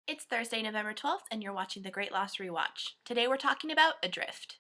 It's Thursday, November 12th, and you're watching The Great Lost Rewatch. Today we're talking about Adrift.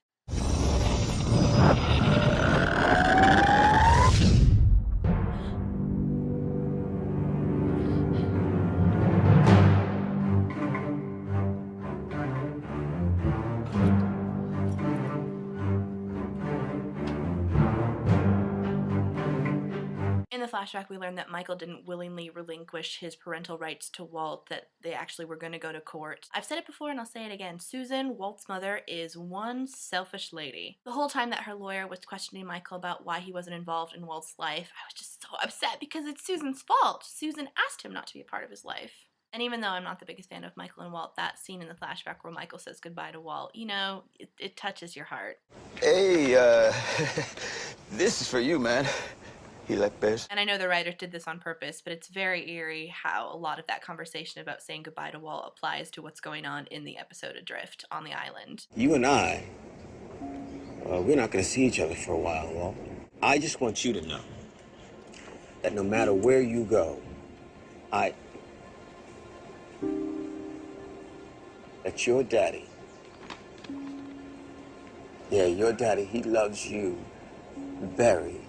In the flashback, we learn that Michael didn't willingly relinquish his parental rights to Walt, that they actually were going to go to court. I've said it before and I'll say it again. Susan, Walt's mother, is one selfish lady. The whole time that her lawyer was questioning Michael about why he wasn't involved in Walt's life, I was just so upset because it's Susan's fault. Susan asked him not to be a part of his life. And even though I'm not the biggest fan of Michael and Walt, that scene in the flashback where Michael says goodbye to Walt, you know, it touches your heart. Hey, this is for you, man. You like bears? And I know the writers did this on purpose, but it's very eerie how a lot of that conversation about saying goodbye to Walt applies to what's going on in the episode Adrift on the island. You and I, we're not going to see each other for a while, Walt. I just want you to know that no matter where you go, that your daddy, your daddy, he loves you very,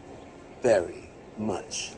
very much.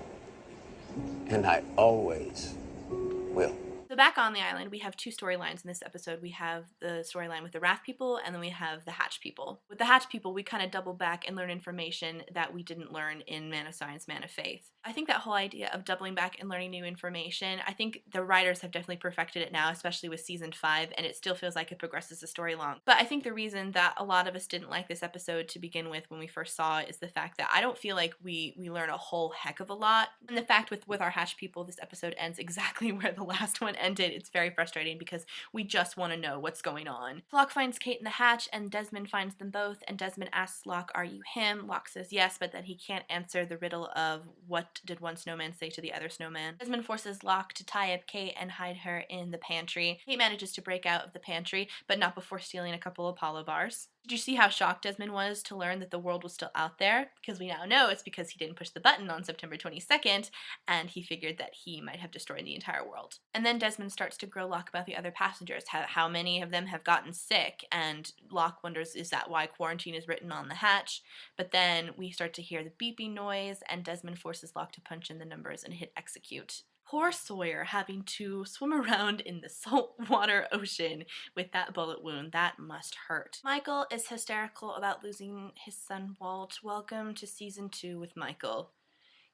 And I always will. So back on the island, we have two storylines in this episode. We have the storyline with the Raft people, and then we have the Hatch people. With the Hatch people, we kind of double back and learn information that we didn't learn in Man of Science, Man of Faith. I think that whole idea of doubling back and learning new information, I think the writers have definitely perfected it now, especially with season 5, and it still feels like it progresses the story along. But I think the reason that a lot of us didn't like this episode to begin with when we first saw it is the fact that I don't feel like we learn a whole heck of a lot. And the fact with our Hatch people, this episode ends exactly where the last one ended. It's very frustrating because we just want to know what's going on. Locke finds Kate in the hatch and Desmond finds them both, and Desmond asks Locke, "Are you him?" Locke says yes, but then he can't answer the riddle of what did one snowman say to the other snowman. Desmond forces Locke to tie up Kate and hide her in the pantry. Kate manages to break out of the pantry, but not before stealing a couple of Apollo bars. Did you see how shocked Desmond was to learn that the world was still out there? Because we now know it's because he didn't push the button on September 22nd, and he figured that he might have destroyed the entire world. And then Desmond starts to grill Locke about the other passengers, how many of them have gotten sick, and Locke wonders, is that why quarantine is written on the hatch? But then we start to hear the beeping noise, and Desmond forces Locke to punch in the numbers and hit execute. Poor Sawyer having to swim around in the saltwater ocean with that bullet wound. That must hurt. Michael is hysterical about losing his son Walt. Welcome to season 2 with Michael.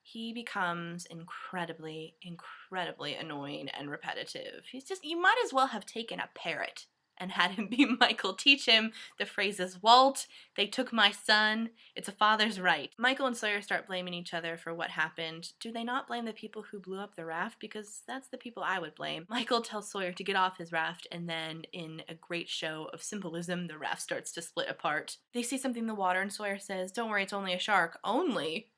He becomes incredibly, incredibly annoying and repetitive. You might as well have taken a parrot and had him be Michael. Teach him the phrases, "Walt, they took my son. It's a father's right." Michael and Sawyer start blaming each other for what happened. Do they not blame the people who blew up the raft? Because that's the people I would blame. Michael tells Sawyer to get off his raft, and then in a great show of symbolism, the raft starts to split apart. They see something in the water, and Sawyer says, "Don't worry, it's only a shark." Only?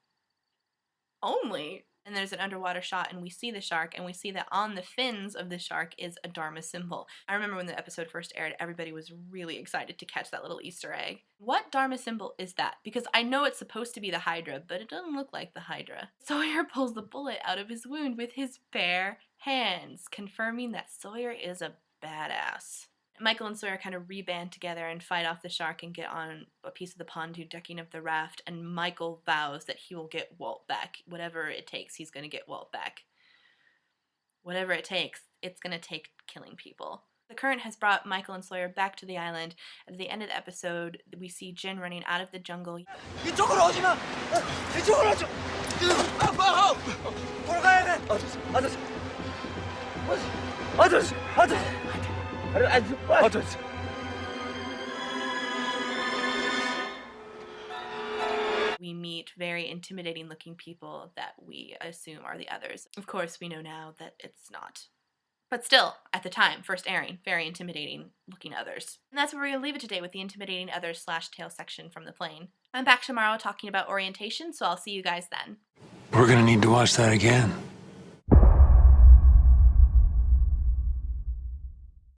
And there's an underwater shot, and we see the shark, and we see that on the fins of the shark is a Dharma symbol. I remember when the episode first aired, everybody was really excited to catch that little Easter egg. What Dharma symbol is that? Because I know it's supposed to be the Hydra, but it doesn't look like the Hydra. Sawyer pulls the bullet out of his wound with his bare hands, confirming that Sawyer is a badass. Michael and Sawyer kind of reband together and fight off the shark and get on a piece of the pontoon decking of the raft, and Michael vows that he will get Walt back. Whatever it takes, he's going to get Walt back. Whatever it takes, it's going to take killing people. The current has brought Michael and Sawyer back to the island. At the end of the episode, we see Jin running out of the jungle. 이쪽으로 오지 마! 이쪽으로 오지 마! 돌아가야 돼! 아저씨! We meet very intimidating looking people that we assume are the others. Of course, we know now that it's not. But still, at the time, first airing, very intimidating looking others. And that's where we're going to leave it today with the intimidating others / tail section from the plane. I'm back tomorrow talking about orientation, so I'll see you guys then. We're gonna need to watch that again.